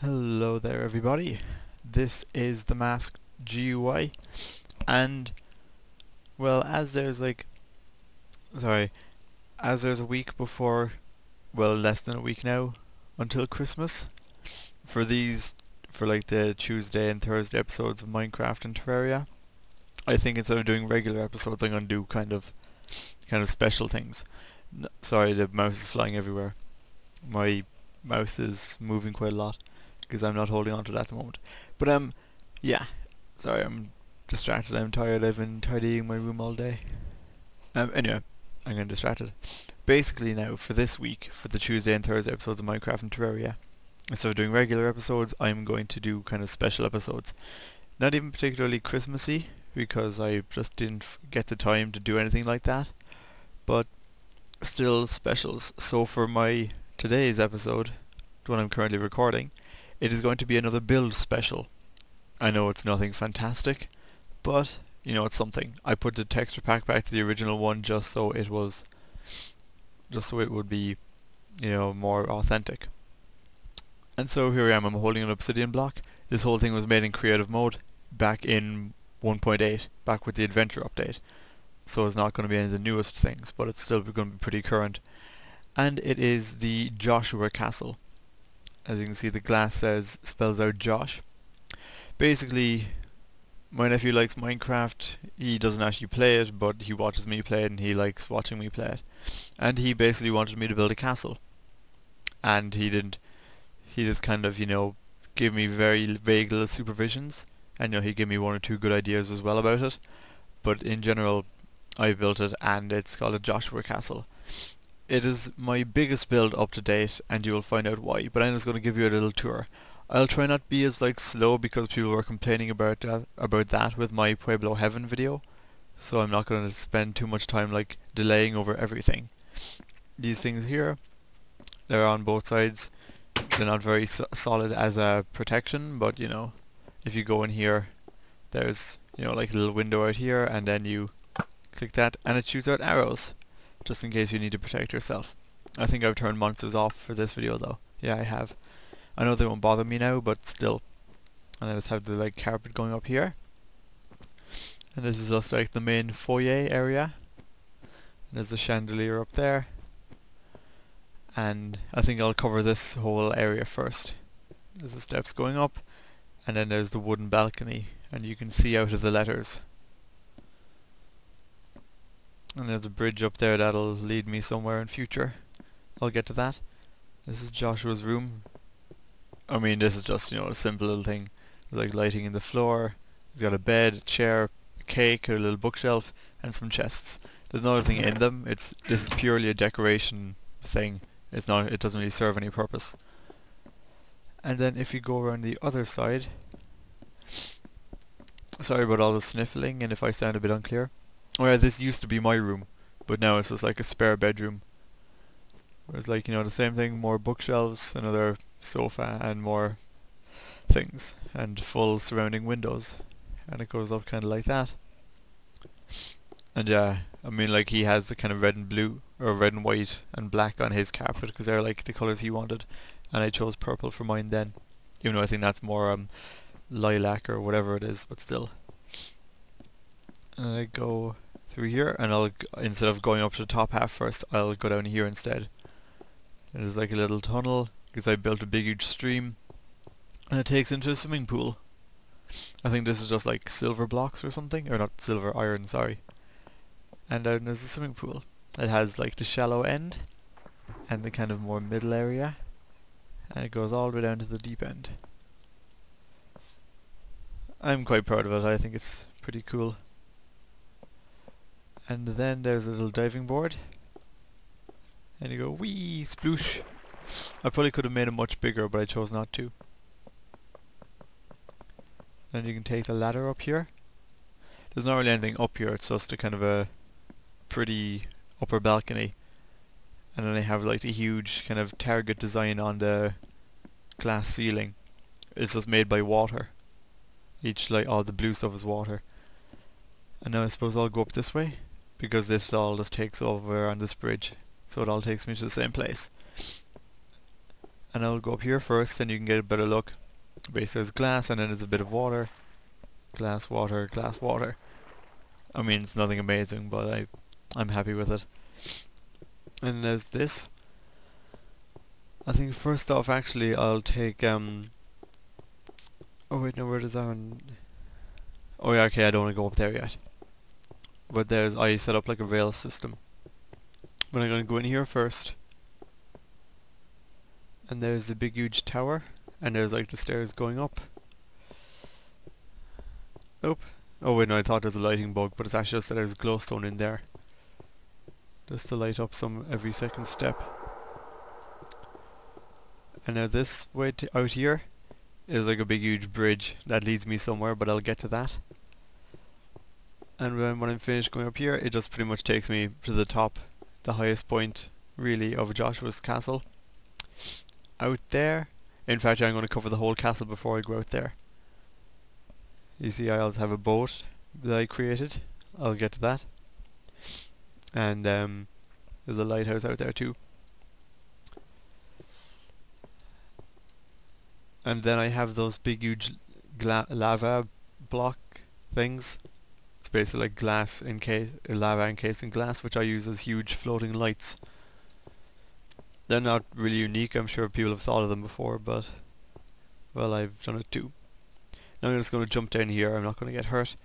Hello there everybody, this is the Masked GUI, and well sorry, as there's a week before, well less than a week now, until Christmas, for these, for like the Tuesday and Thursday episodes of Minecraft and Terraria, I think instead of doing regular episodes I'm going to do kind of special things. Sorry, the mouse is flying everywhere. My mouse is moving quite a lot because I'm not holding on to that at the moment. But yeah. Sorry, I'm distracted. I'm tired. I've been tidying my room all day. Anyway, I'm getting distracted. Basically now, for this week, for the Tuesday and Thursday episodes of Minecraft and Terraria, instead of doing regular episodes, I'm going to do kind of special episodes. Not even particularly Christmassy, because I just didn't get the time to do anything like that, but still specials. So for my today's episode, the one I'm currently recording, it is going to be another build special. I know it's nothing fantastic, but you know it's something. I put the texture pack back to the original one just so it would be, more authentic. And so here I am, I'm holding an obsidian block. This whole thing was made in creative mode back in 1.8, back with the adventure update. So it's not going to be any of the newest things, but it's still going to be pretty current. And it is the Joshua Castle. As you can see, the glass spells out Josh. Basically, my nephew likes Minecraft. He doesn't actually play it, but he watches me play it and he likes watching me play it. And he basically wanted me to build a castle. And he just kind of, gave me very vague little supervisions. And he gave me one or two good ideas as well about it. But in general, I built it and it's called a Joshua Castle. It is my biggest build up to date, and you will find out why, but I'm just going to give you a little tour. I'll try not to be as slow because people were complaining about that with my Pueblo Heaven video, so I'm not going to spend too much time delaying over everything. These things here, they're on both sides. They're not very solid as a protection, but if you go in here, there's like a little window out here, and then you click that and it shoots out arrows, just in case you need to protect yourself. I think I've turned monsters off for this video though. Yeah, I have. I know they won't bother me now, but still. And I just have the carpet going up here. And this is just the main foyer area. And there's the chandelier up there. And I think I'll cover this whole area first. There's the steps going up, and then there's the wooden balcony, and you can see out of the letters. And there's a bridge up there that'll lead me somewhere in future. I'll get to that. This is Joshua's room. I mean, this is just, a simple little thing. There's lighting in the floor. He's got a bed, a chair, a cake, a little bookshelf, and some chests. There's no other thing in them. This is purely a decoration thing. It doesn't really serve any purpose. And then if you go around the other side, sorry about all the sniffling and if I sound a bit unclear. Oh yeah, this used to be my room, but now it's just a spare bedroom. Whereas the same thing, more bookshelves, another sofa, and more things, and full surrounding windows. And it goes up kind of like that. And yeah, I mean he has the kind of red and blue, or red and white and black on his carpet, because they're the colours he wanted. And I chose purple for mine then. Even though I think that's more lilac or whatever it is, but still. And I go through here, and instead of going up to the top half first, I'll go down here instead. There's a little tunnel, because I built a big huge stream, and it takes into a swimming pool. I think this is just silver blocks or something, or not silver, iron, sorry. And then there's a swimming pool. It has the shallow end, and the kind of more middle area, and it goes all the way down to the deep end. I'm quite proud of it, I think it's pretty cool. And then there's a little diving board. And you go, wee, sploosh. I probably could have made it much bigger, but I chose not to. Then you can take the ladder up here. There's not really anything up here, it's just a kind of a pretty upper balcony. And then they have the huge kind of target design on the glass ceiling. It's just made by water. All the blue stuff is water. And now I suppose I'll go up this way, because this all just takes over on this bridge, so it all takes me to the same place. And I'll go up here first, then you can get a better look. Basically there's glass and then there's a bit of water. Glass, water, glass, water. I mean, it's nothing amazing, but I'm happy with it. And there's this. I think first off, actually, I'll take, oh wait, no, where does that one? Oh yeah, okay, I don't want to go up there yet. But I set up like a rail system. But I'm going to go in here first. And there's the big huge tower. And there's like the stairs going up. Nope. Oh wait, no, I thought there's a lighting bug, but it's actually just that there's glowstone in there. Just to light up every second step. And now this way out here is like a big huge bridge that leads me somewhere, but I'll get to that. And when I'm finished going up here, it just pretty much takes me to the top, the highest point, really, of Joshua's castle. Out there, in fact, I'm going to cover the whole castle before I go out there. You see, I also have a boat that I created. I'll get to that. And there's a lighthouse out there too. And then I have those big huge lava block things. It's basically like lava encased in glass, which I use as huge floating lights. They're not really unique, I'm sure people have thought of them before, but well, I've done it too. Now I'm just going to jump down here, I'm not going to get hurt.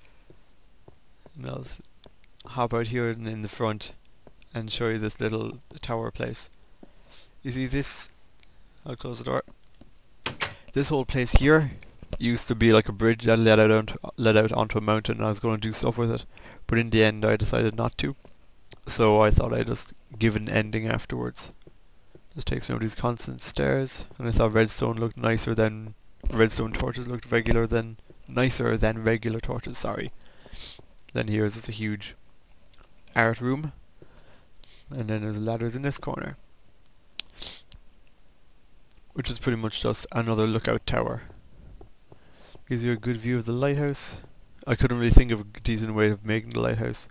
And I'll hop out here in the front and show you this little tower place. You see this? I'll close the door. This whole place here used to be like a bridge that led out onto a mountain, and I was going to do stuff with it, but in the end I decided not to. So I thought I'd just give an ending afterwards. Just take some of these constant stairs, and I thought redstone torches looked nicer than regular torches. Sorry. Then here's just a huge art room, and then there's ladders in this corner, which is pretty much just another lookout tower. Gives you a good view of the lighthouse. I couldn't really think of a decent way of making the lighthouse.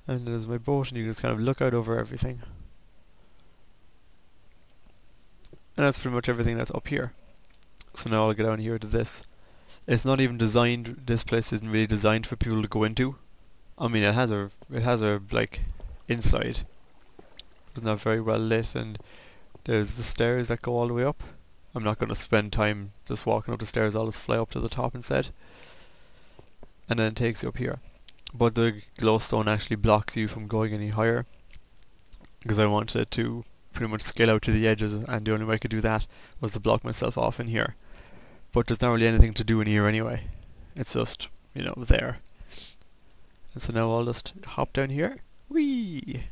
And there's my boat, and you can just kind of look out over everything. And that's pretty much everything that's up here. So now I'll get down here to this. It's not even designed, this place isn't really designed for people to go into. I mean, it has a like inside. It's not very well lit, and there's the stairs that go all the way up. I'm not going to spend time just walking up the stairs, I'll just fly up to the top instead. And then it takes you up here. But the glowstone actually blocks you from going any higher, because I wanted it to pretty much scale out to the edges, and the only way I could do that was to block myself off in here. But there's not really anything to do in here anyway. It's just, you know, there. And so now I'll just hop down here. Whee!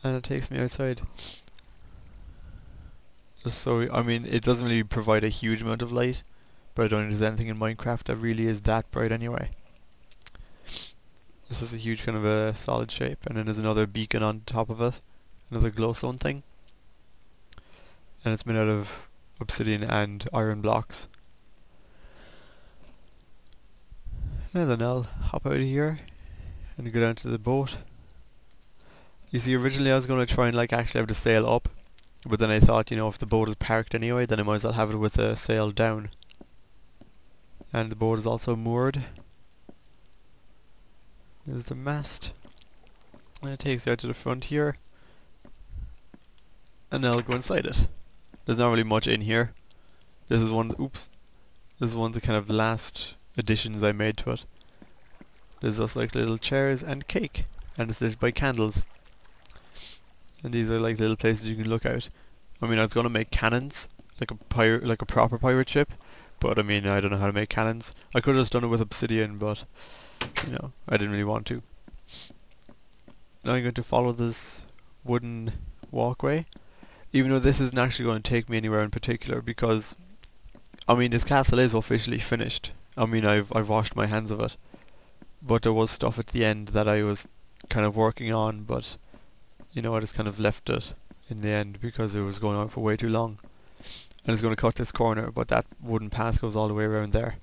And it takes me outside. Just so, I mean, it doesn't really provide a huge amount of light, but I don't think there's anything in Minecraft that really is that bright anyway. This is a huge kind of a solid shape, and then there's another beacon on top of it. Another glowstone thing. And it's made out of obsidian and iron blocks. And then I'll hop out of here and go down to the boat. You see, originally I was going to try and like actually have the sail up, but then I thought, you know, if the boat is parked anyway, then I might as well have it with the sail down. And the boat is also moored. There's the mast. And it takes you out to the front here. And then I'll go inside it. There's not really much in here. This is one of the kind of last additions I made to it. There's just like little chairs and cake, and it's lit by candles. And these are like little places you can look out. I mean, I was gonna make cannons, like a proper pirate ship, but I mean, I don't know how to make cannons. I could have just done it with obsidian, but you know, I didn't really want to. Now I'm going to follow this wooden walkway, even though this isn't actually going to take me anywhere in particular, because I mean, this castle is officially finished. I mean, I've washed my hands of it, but there was stuff at the end that I was kind of working on, but you know, I just kind of left it in the end because it was going on for way too long. And it's going to cut this corner, but that wooden path goes all the way around there.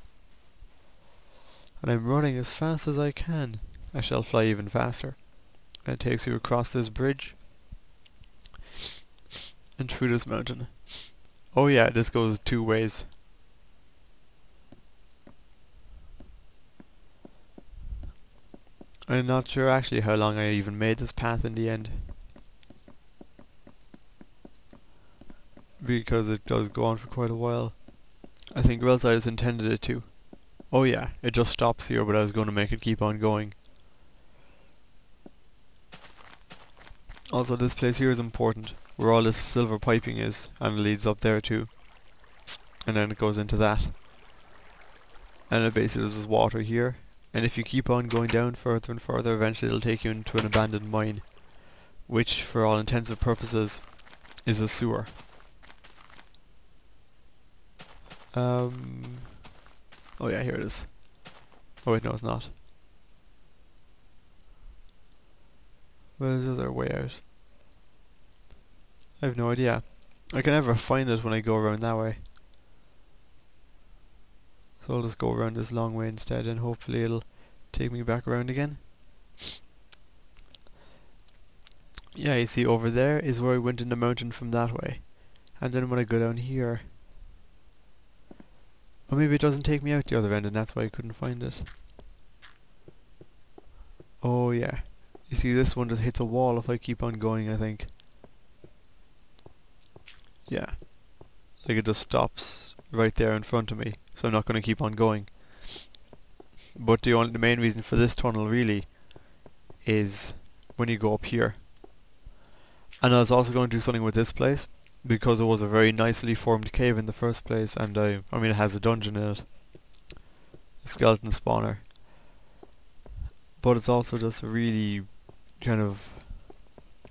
And I'm running as fast as I can. I shall fly even faster. And it takes you across this bridge and through this mountain. Oh yeah, this goes two ways. I'm not sure actually how long I even made this path in the end, because it does go on for quite a while. I think or else I just intended it to. Oh yeah, it just stops here, but I was going to make it keep on going. Also, this place here is important, where all this silver piping is, and it leads up there too. And then it goes into that. And it basically there's this water here, and if you keep on going down further and further, eventually it'll take you into an abandoned mine, which for all intents and purposes is a sewer. Oh yeah, here it is. Oh wait, no it's not. Where's the other way out? I have no idea. I can never find it when I go around that way. So I'll just go around this long way instead, and hopefully it'll take me back around again. Yeah, you see over there is where I went in the mountain from that way. And then when I go down here... Or maybe it doesn't take me out the other end and that's why I couldn't find it. Oh yeah. You see this one just hits a wall if I keep on going, I think. Yeah. Like it just stops right there in front of me, so I'm not going to keep on going. But the main reason for this tunnel really is when you go up here. And I was also going to do something with this place, because it was a very nicely formed cave in the first place, and I mean it has a dungeon in it. A skeleton spawner. But it's also just a really kind of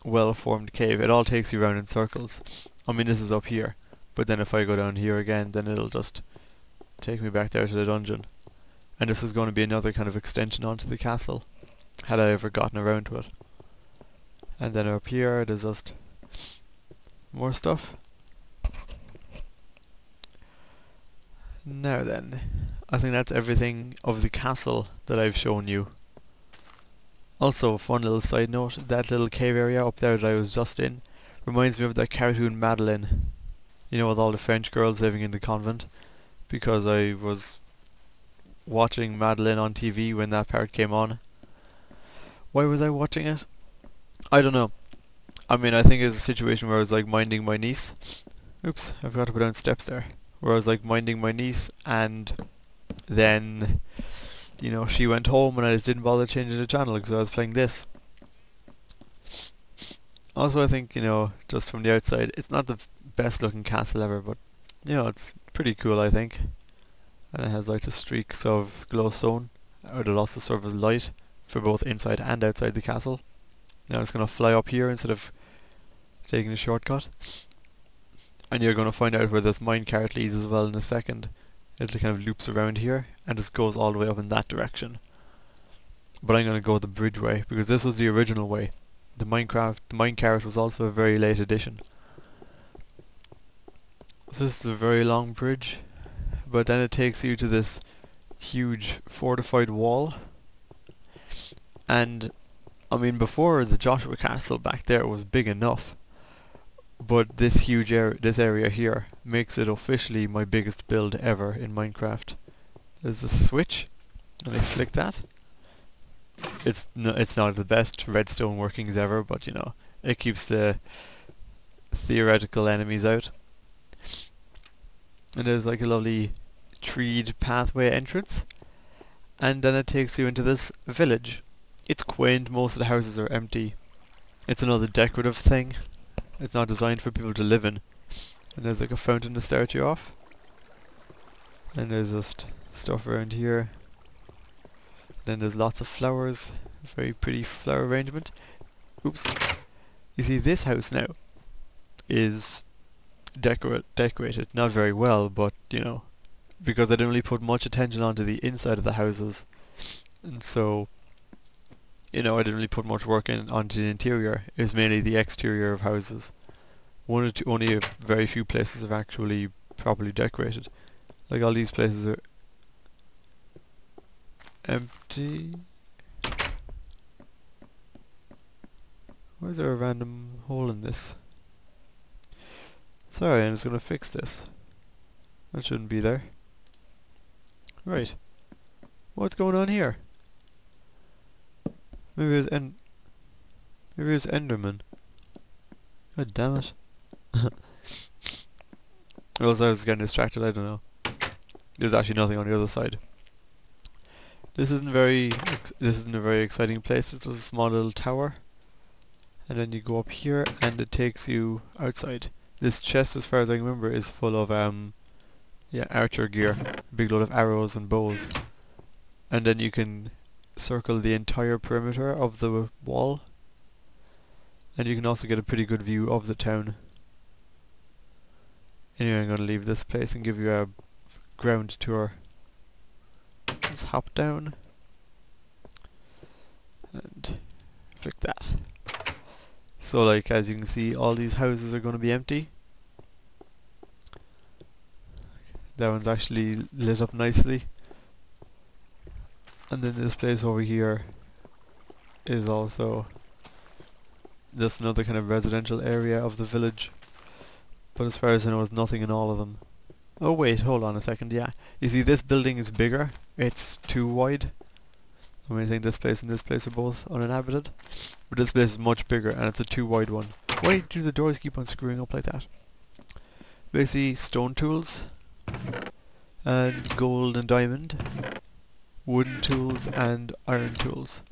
well-formed cave. It all takes you around in circles. I mean this is up here, but then if I go down here again, then it'll just take me back there to the dungeon. And this is going to be another kind of extension onto the castle, had I ever gotten around to it. And then up here there's just more stuff. Now then, I think that's everything of the castle that I've shown you. Also, a fun little side note, that little cave area up there that I was just in reminds me of that cartoon Madeline. You know, with all the French girls living in the convent. Because I was watching Madeline on TV when that part came on. Why was I watching it? I don't know. I mean, I think it's a situation where I was like minding my niece. Oops, I forgot to put down steps there. Where I was like minding my niece, and then, you know, she went home and I just didn't bother changing the channel because I was playing this. Also, I think, you know, just from the outside, it's not the best looking castle ever, but, you know, it's pretty cool, I think. And it has like the streaks of glowstone, or it'll also serve as light for both inside and outside the castle. Now it's going to fly up here instead of taking a shortcut. And you're going to find out where this minecart leads as well in a second. It kind of loops around here and just goes all the way up in that direction. But I'm going to go the bridge way, because this was the original way. The minecart was also a very late addition. So this is a very long bridge, but then it takes you to this huge fortified wall. And I mean, before the Joshua Castle back there was big enough, but this huge this area here makes it officially my biggest build ever in Minecraft. There's a switch, and I flick that. It's not the best redstone workings ever, but you know, it keeps the theoretical enemies out. And there's like a lovely treed pathway entrance, and then it takes you into this village. It's quaint, most of the houses are empty. It's another decorative thing. It's not designed for people to live in. And there's like a fountain to start you off. And there's just stuff around here. Then there's lots of flowers. Very pretty flower arrangement. Oops. You see, this house now is decorated. Not very well, but you know, because I didn't really put much attention onto the inside of the houses. And so, you know, I didn't really put much work onto the interior. It was mainly the exterior of houses. Only a very few places are actually properly decorated. Like all these places are empty. Why is there a random hole in this? Sorry, I'm just gonna fix this. That shouldn't be there. Right. What's going on here? Maybe it's Enderman. God damn it. Or else I was getting distracted, I don't know. There's actually nothing on the other side. This isn't a very exciting place. It's just a small little tower. And then you go up here and it takes you outside. This chest, as far as I remember, is full of archer gear. A big load of arrows and bows. And then you can circle the entire perimeter of the wall. And you can also get a pretty good view of the town. Anyway, I'm going to leave this place and give you a ground tour. Let's hop down. And flick that. So like, as you can see, all these houses are going to be empty. That one's actually lit up nicely. And then this place over here is also just another kind of residential area of the village. But as far as I know, there's nothing in all of them. Oh wait, hold on a second, yeah. You see, this building is bigger. It's too wide. I mean, I think this place and this place are both uninhabited. But this place is much bigger and it's a too wide one. Why do the doors keep on screwing up like that? Basically, stone tools, and gold and diamond, wooden tools and iron tools.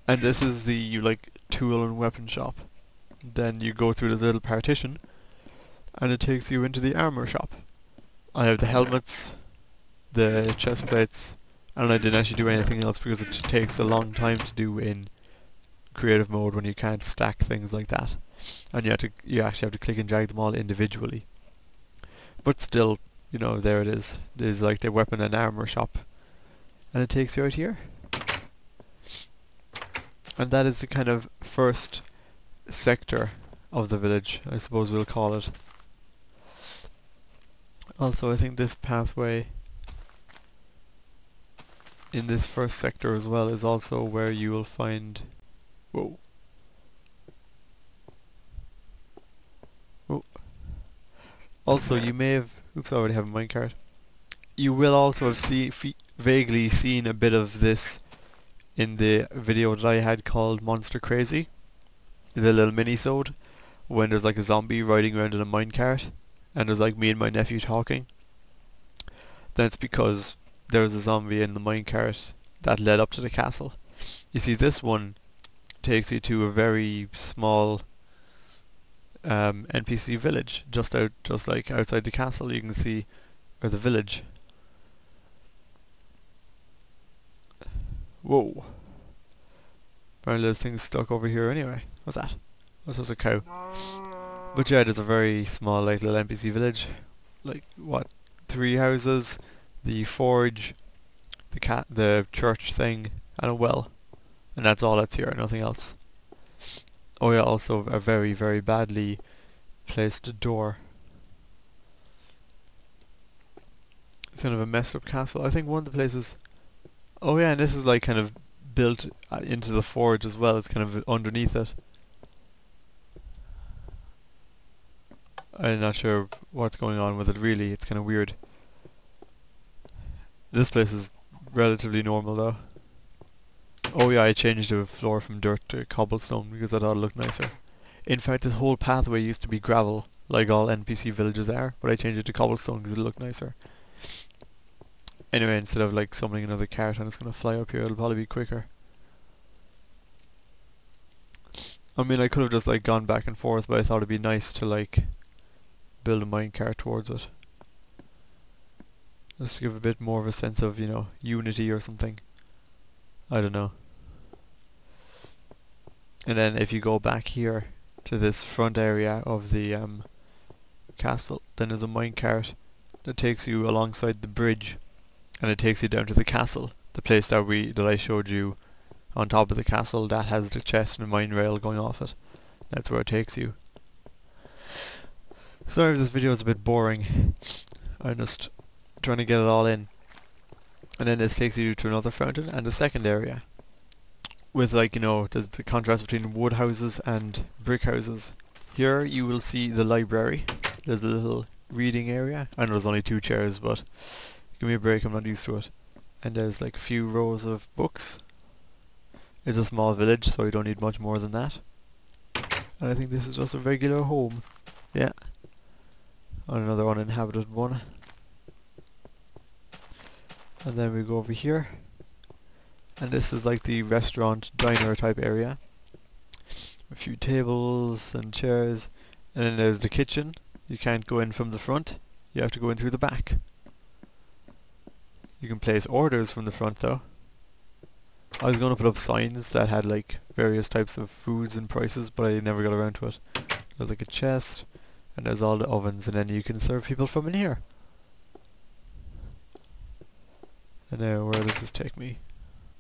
And this is the, like, tool and weapon shop. Then you go through this little partition and it takes you into the armor shop. I have the helmets, the chest plates, and I didn't actually do anything else because it takes a long time to do in creative mode when you can't stack things like that. And you actually have to click and drag them all individually. But still, you know, there it is. There's like the weapon and armor shop. And it takes you out here. And that is the kind of first sector of the village, I suppose we'll call it. Also, I think this pathway in this first sector as well is also where you will find... Whoa. Oh. Also, you may have... Oops, I already have a minecart. You will also have vaguely seen a bit of this in the video that I had called Monster Crazy. The little mini-sode, when there's like a zombie riding around in a minecart, and there's like me and my nephew talking. Then it's because there was a zombie in the minecart that led up to the castle. You see, this one takes you to a very small NPC village, just like outside the castle. You can see, or the village. Whoa! Apparently there's things stuck over here anyway. What's that? What's this, a cow? But yeah, there's a very small, like, little NPC village. Like, what? 3 houses, the forge, the church thing, and a well. And that's all that's here, nothing else. Oh yeah, also a very, very badly placed door. It's kind of a messed up castle. I think one of the places... Oh yeah, and this is like kind of built into the forge as well. It's kind of underneath it. I'm not sure what's going on with it really. It's kind of weird. This place is relatively normal though. Oh yeah, I changed the floor from dirt to cobblestone because I thought it looked nicer. In fact, this whole pathway used to be gravel, like all NPC villages are, but I changed it to cobblestone because it looked nicer. Anyway, instead of like summoning another cart and it's gonna fly up here, it'll probably be quicker. I mean, I could have just like gone back and forth, but I thought it'd be nice to like build a minecart towards it. Just to give a bit more of a sense of, you know, unity or something. I don't know. And then if you go back here to this front area of the castle, then there's a minecart that takes you alongside the bridge, and it takes you down to the castle, the place that I showed you on top of the castle that has the chest and mine rail going off it. That's where it takes you. Sorry if this video is a bit boring. I'm just trying to get it all in. And then this takes you to another fountain and a second area. with like, there's the contrast between wood houses and brick houses. Here you will see the library. There's a little reading area. I know there's only 2 chairs, but give me a break, I'm not used to it. And there's like a few rows of books. It's a small village, so you don't need much more than that. And I think this is just a regular home. Yeah. And another uninhabited one. And then we go over here. And this is like the restaurant diner type area. A few tables and chairs. And then there's the kitchen. You can't go in from the front. You have to go in through the back. You can place orders from the front though. I was going to put up signs that had like various types of foods and prices, but I never got around to it. There's like a chest, and there's all the ovens, and then you can serve people from in here. And now where does this take me?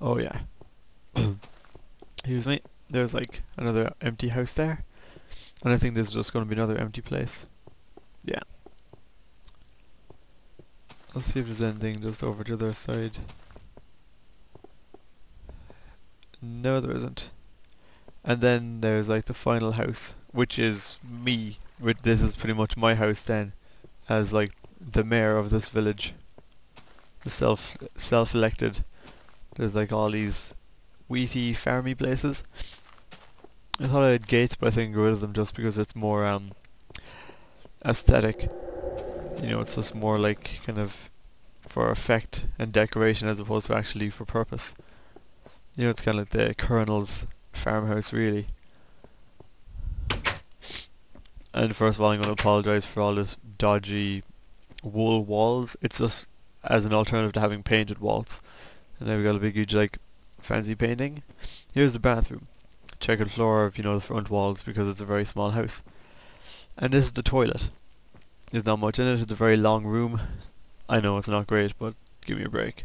Oh yeah. Excuse me. There's like another empty house there. And I think this is just going to be another empty place. Yeah. Let's see if there's anything just over the other side. No, there isn't. And then there's like the final house, which is me. This is pretty much my house then, as like the mayor of this village. The self-elected. There's like all these wheaty, farmy places. I thought I had gates, but I think I got rid of them just because it's more aesthetic. It's just more like kind of for effect and decoration as opposed to actually for purpose. It's kind of like the Colonel's farmhouse, really. And first of all, I'm going to apologise for all this dodgy wool walls. It's just as an alternative to having painted walls. And now we've got a big, huge, like, fancy painting. Here's the bathroom. Checkered floor of, the front walls because it's a very small house. And this is the toilet. There's not much in it. It's a very long room. I know it's not great, but give me a break.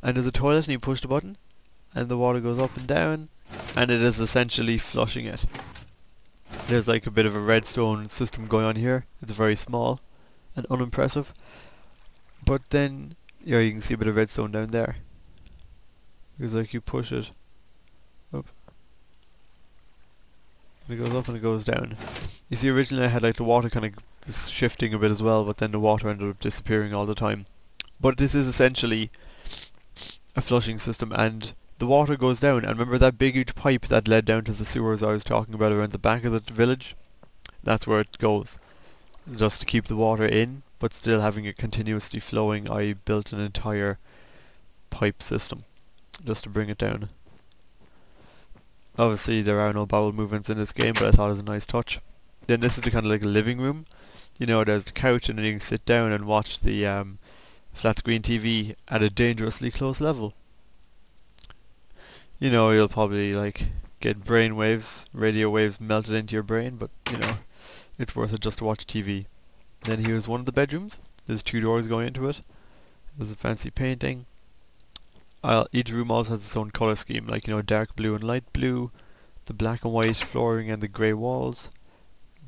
And there's a toilet, and you push the button, and the water goes up and down, and it is essentially flushing it. There's like a bit of a redstone system going on here. It's very small and unimpressive. But then, yeah, you can see a bit of redstone down there. Because like you push it up, and it goes up and it goes down. You see, originally I had like the water kind of shifting a bit as well, but then the water ended up disappearing all the time. But this is essentially a flushing system, and the water goes down. And remember that big huge pipe that led down to the sewers I was talking about around the back of the village? That's where it goes. Just to keep the water in, but still having it continuously flowing, I built an entire pipe system just to bring it down. Obviously there are no bowel movements in this game, but I thought it was a nice touch. Then this is the kind of like a living room. There's the couch, and then you can sit down and watch the flat screen TV at a dangerously close level. You'll probably like get brain waves, radio waves melted into your brain, but it's worth it just to watch TV. Then here's one of the bedrooms. There's 2 doors going into it. There's a fancy painting. Each room also has its own colour scheme, like dark blue and light blue, the black and white flooring and the grey walls,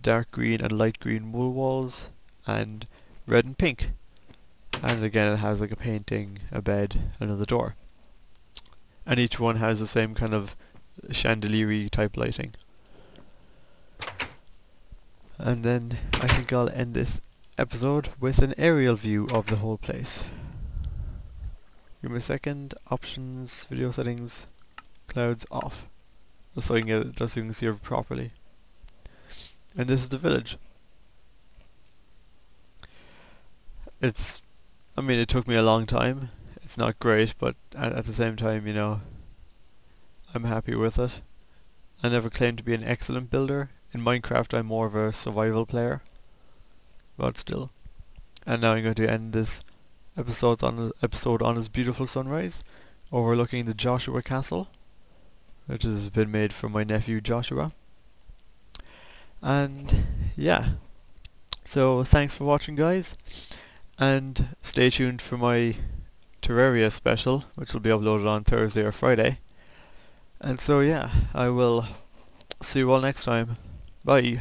dark green and light green wool walls, and red and pink. And again, it has like a painting, a bed, another door. And each one has the same kind of chandelier type lighting. And then I think I'll end this episode with an aerial view of the whole place. Give me a second. Options, video settings, clouds off. Just so you can see it properly. And this is the village. It took me a long time. It's not great, but at the same time, I'm happy with it. I never claimed to be an excellent builder. In Minecraft, I'm more of a survival player. But still. And now I'm going to end this episode on this beautiful sunrise, overlooking the Joshua Castle, which has been made for my nephew Joshua. And yeah. So thanks for watching, guys. And stay tuned for my Terraria special, which will be uploaded on Thursday or Friday. And so yeah, I will see you all next time. Bye.